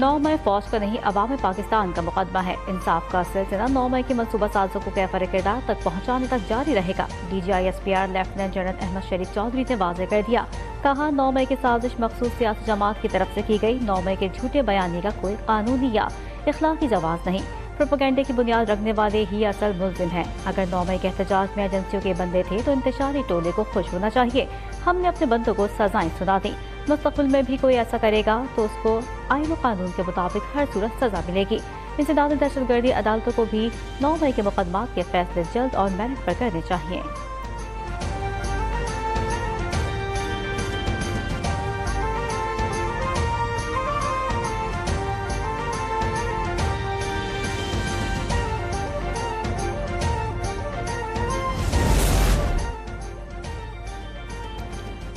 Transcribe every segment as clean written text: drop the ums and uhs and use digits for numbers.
9 मई फौज का नहीं अवाम पाकिस्तान का मुकदमा है। इंसाफ का सिलसिला 9 मई के मनसूबा साजों को कैफर किरदार तक पहुँचाने तक जारी रहेगा। DGI SPR lieutenant general Ahmed Sharif Chaudhry ने वाज़ेह कर दिया। कहा, 9 मई की साजिश मखसूस सियासी जमात की तरफ से की गई। 9 मई के झूठे बयानी का कोई कानूनी या इखलाकी जवाब नहीं। प्रोपेगेंडे की बुनियाद रखने वाले ही असल मुल्जिम हैं। अगर 9 मई के एहतजाज में एजेंसियों के बंदे थे तो इंतशारी टोले को खुश होना चाहिए। हमने अपने बंदों को सजाएं सुना दी। मुस्तकबिल में भी कोई ऐसा करेगा तो उसको आईन और कानून के मुताबिक हर सूरत सजा मिलेगी। इंसदाद दहशतगर्दी अदालतों को भी 9 मई के मुकदमात के फैसले जल्द और मेरिट पर करने चाहिए।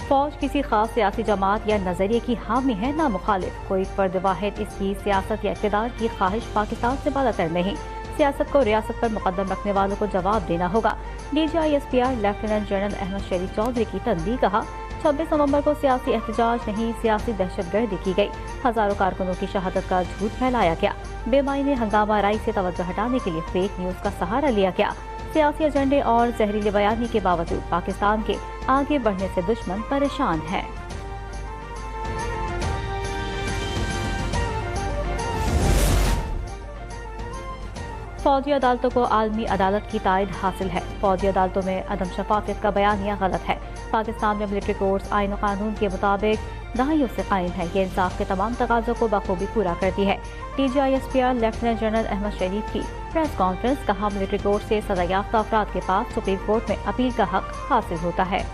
फौज किसी खास सियासी जमात या नजरिए की हामी है ना मुखालिफ। कोई फर्द वाहिद इसकी सियासत या इक़्तिदार की ख्वाहिश पाकिस्तान से बालातर नहीं। सियासत को रियासत पर मुकद्दम रखने वालों को जवाब देना होगा। DGI SPR lieutenant general Ahmed Sharif Chaudhry की तनबीह। कहा, 26 नवंबर को सियासी एहतजाज नहीं सियासी दहशतगर्दी की गई। हजारों कारकुनों की शहादत का झूठ फैलाया गया। बेमायने हंगामा राई से तवज्जो हटाने के लिए फेक न्यूज का सहारा लिया गया। सियासी एजेंडे और जहरीले बयानी के बावजूद पाकिस्तान के आगे बढ़ने से दुश्मन परेशान है। फौजी अदालतों को आलमी अदालत की तायद हासिल है। फौजी अदालतों में अदम शफाफियत का बयानिया गलत है। पाकिस्तान में मिलिट्री कोर्ट्स आईन और कानून के मुताबिक दहाइयों से कायम है। ये इंसाफ के तमाम तकाज़ों को बखूबी पूरा करती है। DGI SPR lieutenant general Ahmed Sharif की प्रेस कॉन्फ्रेंस। कहा, मिलिट्री कोर्ट से सजा याफ्ता अफराद के पास सुप्रीम कोर्ट में अपील का हक हासिल होता है।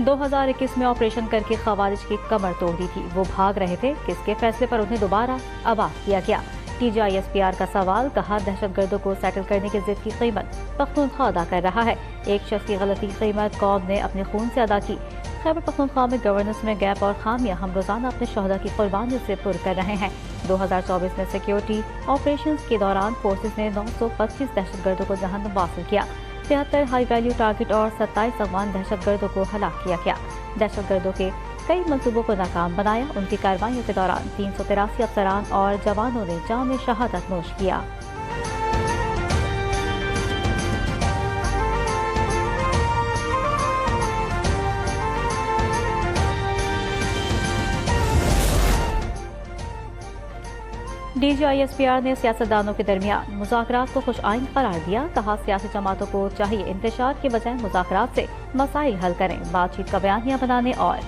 दो 2021 में ऑपरेशन करके खवारिज की कमर तोड़ दी थी। वो भाग रहे थे। किसके फैसले पर उन्हें दोबारा आबाद किया गया? DGI SPR का सवाल। कहा, दहशतगर्दों को सेटल करने की जिद की कीमत पख्तूनख्वा अदा कर रहा है। एक शख्स की गलती कीमत कौम ने अपने खून से अदा की। खैबर पख्तूनख्वा में गवर्नेंस में गैप और खामियां हम रोजाना अपने शोहदा की कुर्बानियों से पुर कर रहे हैं। 2024 में सिक्योरिटी ऑपरेशंस के दौरान फोर्सेस ने 925 दहशतगर्दों को जहन्नुम वासिल किया। 73 हाई वैल्यू टारगेट और 27 अफगान दहशतगर्दों को हलाक किया गया। दहशतगर्दों के कई मंसूबों को नाकाम बनाया। उनकी कार्रवाइयों के दौरान 383 अफसरान और जवानों ने जाम शहादत नोश किया। DGI SPR ने सियासतदानों के दरमियान मुज़ाकरात को खुश आइंद करार दिया। कहा, सियासी जमातों को चाहिए इंतशार के बजाय मुज़ाकरात से मसाइल हल करें। बातचीत का बयानिया बनाने और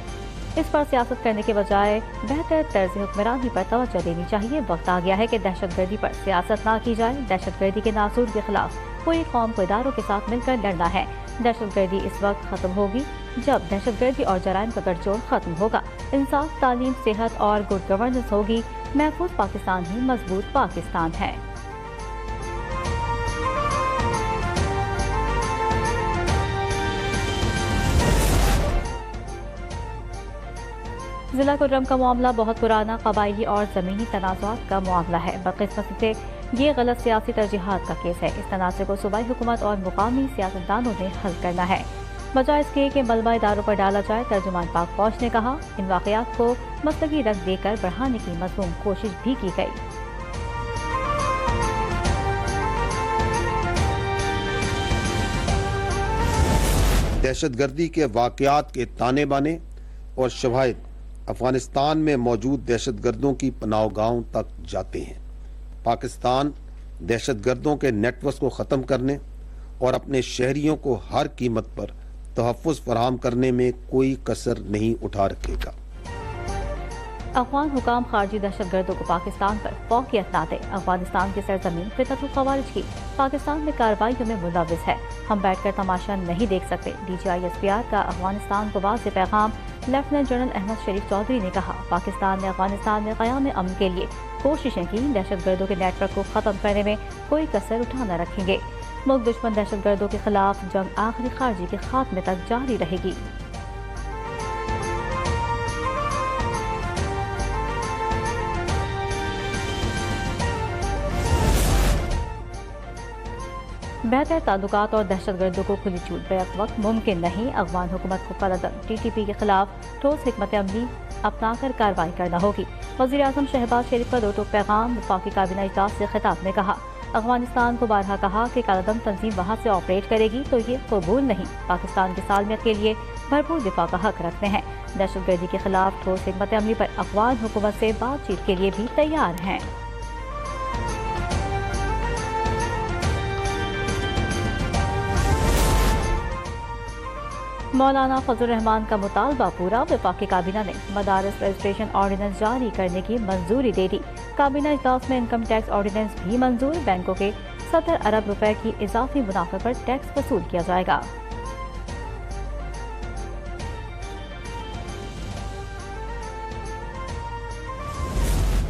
इस पर सियासत करने के बजाय बेहतर तर्ज हुक्मरानी पर तवज्जो देनी चाहिए। वक्त आ गया है कि दहशतगर्दी पर सियासत ना की जाए। दहशतगर्दी के नासूर के खिलाफ पूरी कौम को इदारों के साथ मिलकर लड़ना है। दहशतगर्दी इस वक्त खत्म होगी जब दहशतगर्दी और जराइम का गठजोड़ खत्म होगा। इंसाफ, तालीम, सेहत और गुड गवर्नेंस होगी। महफूज पाकिस्तान ही मजबूत पाकिस्तान है। जिला कुर्रम का मामला बहुत पुराना कबायली और ज़मीनी तनाज़ुआत का मामला है। बदकिस्मती से ये गलत सियासी तरजीहात का केस है। इस तनाज़े को सूबाई हुकूमत और मुकामी सियासतदानों ने हल करना है, बजाय इसके कि मलबा इदारों पर डाला जाए। तर्जुमान पाक फौज ने कहा, इन वाक़यात को मसलकी रंग देकर बढ़ाने की मज़मूम कोशिश भी की गई। दहशतगर्दी के वाक़यात के ताने बाने और शवाहिद अफगानिस्तान में मौजूद दहशतगर्दों की पनाहगाहों तक जाते हैं। पाकिस्तान दहशतगर्दों के नेटवर्क को ख़त्म करने और अपने शहरियों को हर कीमत पर तहफ़्फ़ुज़ फराहम करने में कोई कसर नहीं उठा रखेगा। अफगान हुकाम खारजी दहशतगर्दों को पाकिस्तान पर फौकियत ना दे। अफगानिस्तान की सरजमीन फितरतुल खवारिज की पाकिस्तान में कार्रवाइयों में मुलविस है। हम बैठकर तमाशा नहीं देख सकते। DGI SPR का अफगानिस्तान को वाज़ेह पैगाम। लेफ्टिनेंट जनरल अहमद शरीफ चौधरी ने कहा, पाकिस्तान ने अफगानिस्तान में क़याम अमन के लिए कोशिशें की। दहशतगर्दों के नेटवर्क को ख़त्म करने में कोई कसर उठा न रखेंगे। मुल्क दुश्मन दहशतगर्दों के खिलाफ जंग आखिरी खारजी के खात्मे तक जारी रहेगी। بہتر تعلقات اور دہشت گردوں کو کھلی چھوٹ بیک وقت ممکن نہیں، افغان حکومت کو قلعدم TTP کے خلاف ٹھوس حکمت عملی اپنا کر کارروائی کرنا ہوگی۔ وزیر اعظم شہباز شریف کا 2 ٹوک پیغام وفاقی کابینہ اجلاس سے خطاب میں کہا، افغانستان کو بارہا کہا کہ کالعدم تنظیم وہاں سے آپریٹ کرے گی تو یہ قبول نہیں، پاکستان کی سالمیت کے لیے بھرپور دفاع کا حق رکھتے ہیں، دہشت گردی کے خلاف ٹھوس حکمت عملی پر افغان حکومت سے بات چیت کے لیے بھی تیار ہیں۔ مولانا فضل الرحمان کا مطالبہ پورا، وفاقی کابینہ نے مدارس رجسٹریشن آرڈیننس جاری کرنے کی منظوری دے دی۔ کابینہ اجلاس میں انکم ٹیکس آرڈیننس بھی منظور، بینکوں کے 70 ارب روپے کی اضافی منافع پر ٹیکس وصول کیا جائے گا۔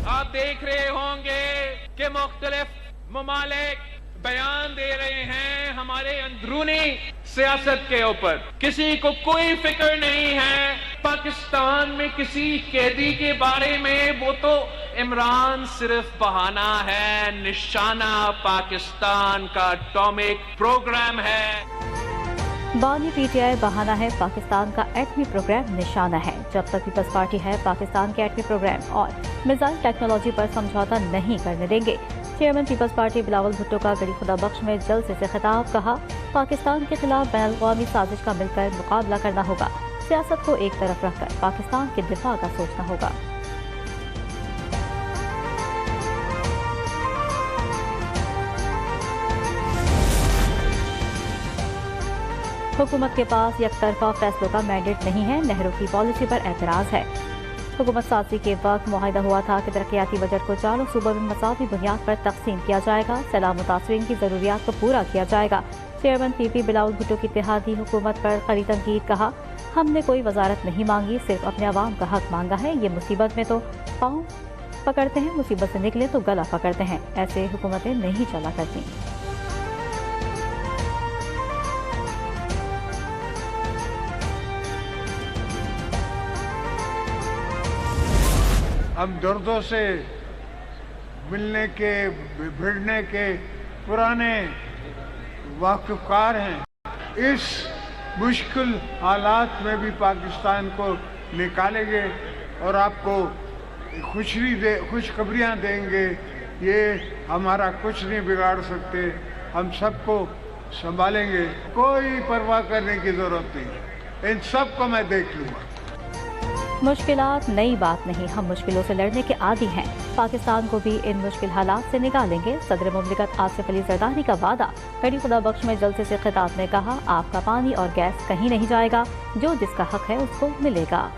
آپ دیکھ رہے ہوں گے کہ مختلف ممالک بیان دے رہے ہیں ہمارے اندرونی سیاست کے اوپر، کسی کو کوئی فکر نہیں ہے پاکستان میں کسی قیدی کے بارے میں، وہ تو عمران صرف بہانہ ہے، نشانہ پاکستان کا اٹامک پروگرام ہے۔ بانی PTI بہانہ ہے، پاکستان کا ایٹمی پروگرام نشانہ ہے، جب تک پیپلز پارٹی ہے پاکستان کے ایٹمی پروگرام اور میزائل ٹیکنالوجی پر سمجھوتہ نہیں کرنے دیں گے۔ چیئرمین پیپلز پارٹی بلاول بھٹو کا گڑی خدا بخش میں جلسے سے خطاب، کہا پاکستان کے خلاف بین الاقوامی سازش کا مل کر مقابلہ کرنا ہوگا، سیاست کو ایک طرف رکھ کر پاکستان کے دفاع کا سوچنا ہوگا۔ حکومت کے پاس یک طرفہ فیصلوں کا مینڈیٹ نہیں ہے، نہرو کی پالیسی پر اعتراض ہے۔ حکومت سازی کے وقت معاہدہ ہوا تھا کہ ترقیاتی بجٹ کو 4 صوبوں میں مساوی بنیاد پر تقسیم کیا جائے گا، سیلاب متاثرین کی ضروریات کو پورا کیا جائے گا۔ چیئرمین PP بلاول بھٹو کی اتحادی حکومت پر کڑی تنقید، کہا ہم نے کوئی وزارت نہیں مانگی، صرف اپنے عوام کا حق مانگا ہے، یہ مصیبت میں تو پاؤں پکڑتے ہیں، مصیبت سے نکلے تو گلا پکڑتے ہیں، ایسے حکومتیں نہیں چلا کرتی۔ ہم دردوں سے ملنے کے بھیڑنے کے پرانے واقف کار ہیں، اس مشکل حالات میں بھی پاکستان کو نکالیں گے اور آپ کو خوشخبریاں دیں گے، یہ ہمارا کچھ نہیں بگاڑ سکتے، ہم سب کو سنبھالیں گے، کوئی پرواہ کرنے کی ضرورت نہیں، ان سب کو میں دیکھ لوں گا۔ مشکلات نئی بات نہیں، ہم مشکلوں سے لڑنے کے عادی ہیں، پاکستان کو بھی ان مشکل حالات سے نکالیں گے، صدر مملکت آصف علی زرداری کا وعدہ۔ گڑی خدا بخش میں جلسے سے خطاب میں کہا آپ کا پانی اور گیس کہیں نہیں جائے گا، جو جس کا حق ہے اس کو ملے گا۔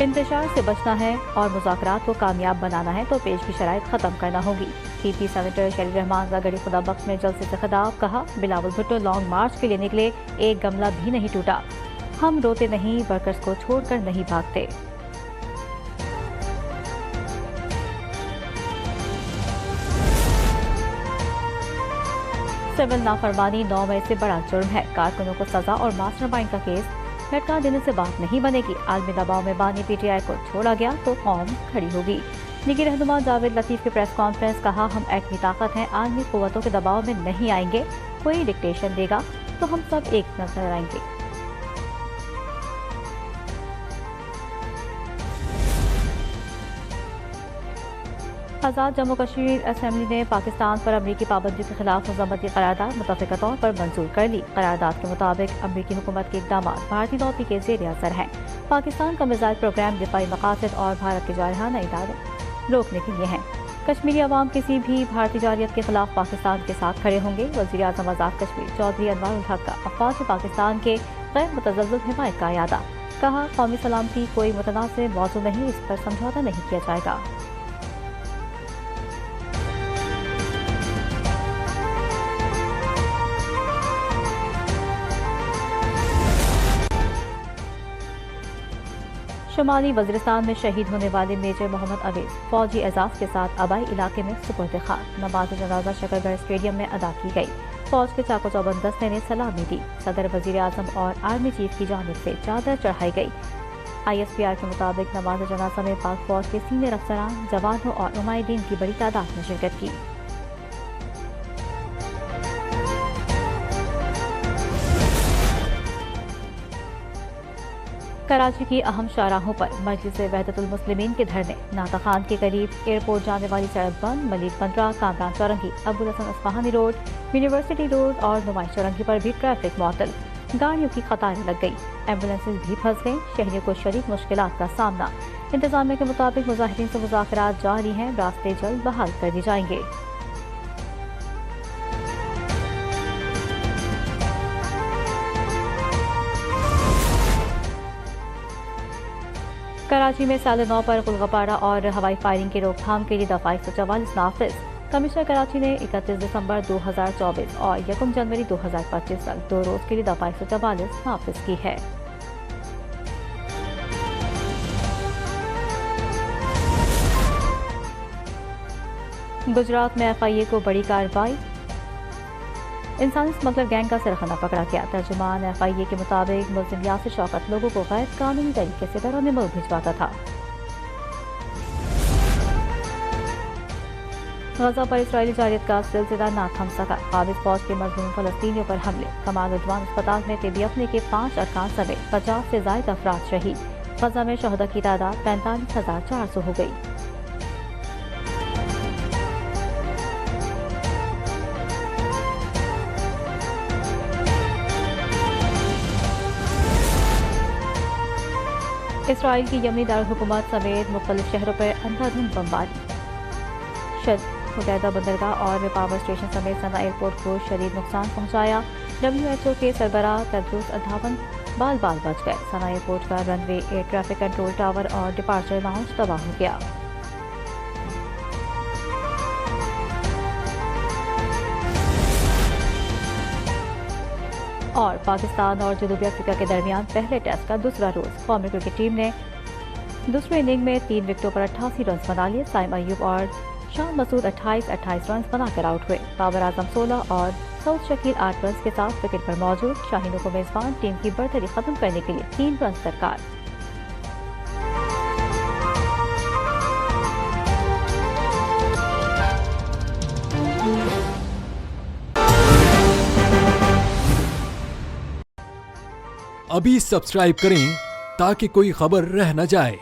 انتشار سے بچنا ہے اور مذاکرات کو کامیاب بنانا ہے تو پیش کی شرائط ختم کرنا ہوگی۔ PP سینیٹر شریف رحمان کا گڑی خدا بخش میں جلسے سے خطاب، کہا بلاول بھٹو لانگ مارچ کے لیے نکلے، ایک گملہ بھی نہیں ٹوٹا، ہم روتے نہیں، ورکرز کو چھوڑ کر نہیں بھاگتے۔ سول نافرمانی 9 مئی سے بڑا جرم ہے، کارکنوں کو سزا اور ماسٹر مائنڈ کا کیس لٹکا دینے سے بات نہیں بنے گی، عالمی دباؤ میں بانی PTI کو چھوڑا گیا تو قوم کھڑی ہوگی۔ لیگی رہنما جاوید لطیف کی پریس کانفرنس، کہا ہم ایٹمی طاقت ہیں، عالمی قوتوں کے دباؤ میں نہیں آئیں گے، کوئی ڈکٹیشن دے گا تو ہم سب ایک نظر آئیں گے۔ آزاد جموں کشمیر اسمبلی نے پاکستان پر امریکی پابندی کے خلاف مذمتی قرارداد متفقہ طور پر منظور کر لی۔ قرارداد کے مطابق امریکی حکومت کے اقدامات بھارتی دولتی کے زیر اثر ہیں، پاکستان کا میزائل پروگرام دفاعی مقاصد اور بھارت کے جارحانہ ادارے روکنے کے لیے ہیں۔ کشمیری عوام کسی بھی بھارتی جارحیت کے خلاف پاکستان کے ساتھ کھڑے ہوں گے۔ وزیر اعظم آزاد کشمیر چودھری انوار الحق کا افواج پاکستان کے غیر متزلزل حمایت کا اعادہ، کہا قومی سلامتی کوئی متنازع موضوع نہیں، اس پر سمجھوتہ نہیں کیا جائے گا۔ شمالی وزیرستان میں شہید ہونے والے میجر محمد اویس فوجی اعزاز کے ساتھ آبائی علاقے میں سپرد خاک، نماز جنازہ شکر گڑھ اسٹیڈیم میں ادا کی گئی۔ फौज के चाको चौबंद दस्ते ने सलामी दी। सदर, वजीर आजम और आर्मी चीफ की जानिब से चादर चढ़ाई गई। ISPR के मुताबिक नमाज जनाजा में पाक फौज के सीनियर अफसरान, जवानों और नुमाइंदीन की बड़ी तादाद में शिरकत की। कराची की अहम शाहराहों पर मजलिस वहदतुल मुस्लिमीन के धरने। नाता खान के करीब एयरपोर्ट जाने वाली सड़क बंद। Malik 15, Kamran Chowrangi, Abul Hasan Isfahani road, university road और नुमाइश चौरंगी पर भी ट्रैफिक मुअत्तल। गाड़ियों की कतारें लग गई। एम्बुलेंसेज भी फंस गई। शहरियों को शदीद मुश्किलात का सामना। इंतजामिया के मुताबिक मुजाहिदीन से मुज़ाकरात जारी हैं। रास्ते जल्द बहाल कर दिए जाएंगे। कराची में साल 9 पर गुलगपारा और हवाई फायरिंग की रोकथाम के लिए दफा 144 नाफिज। कमिश्नर कराची ने 31 दिसंबर 2024 और 1 जनवरी 2025 तक 2 रोज के लिए दफा 144 नाफिज की है। गुजरात में FIA को बड़ी कार्रवाई। इंसानी स्मगलर गैंग का सरगना पकड़ा गया। तर्जुमान FIA के मुताबिक मुल्जिम यासिर शौकत लोगों को गैर कानूनी तरीके से बैरून मुल्क भिजवाता था। गजा पर इसराइली जारियत का सिलसिला ना थम सका। काबिज फौज के मजलूम फलस्तीनियों पर हमले। कमाल उद्वान अस्पताल में तिबी अपने के 5 अरकान समेत 50 से ज्यादा अफराद शहीद। गजा में शहदा की तादाद 45,400 हो गई। इसराइल की यमनी दारुल-हुकूमत समेत मुख्तलिफ शहरों पर अंधाधुंध बमबारी। मुतहदा बंदरगाह और पावर स्टेशन समेत सना एयरपोर्ट को शदीद नुकसान पहुंचाया। WHO के सरबराह तेड्रोस अधावन बाल बाल बच गए। सना एयरपोर्ट का runway, air traffic control tower और डिपार्चर लाउंज तबाह हो गया। और पाकिस्तान और जनूबी अफ्रीका के दरमियान पहले टेस्ट का दूसरा रोज। कौमी क्रिकेट टीम ने दूसरे इनिंग में 3 विकेटों पर 88 रन बना लिए। साइम अयूब और शान मसूद 28 रन बनाकर आउट हुए। बाबर आजम 16 और सऊद शकील 8 रन के साथ विकेट पर मौजूद। शाहीनों को मेजबान टीम की बढ़तरी खत्म करने के लिए 3 रन दरकार। अभी सब्सक्राइब करें ताकि कोई खबर रह न जाए।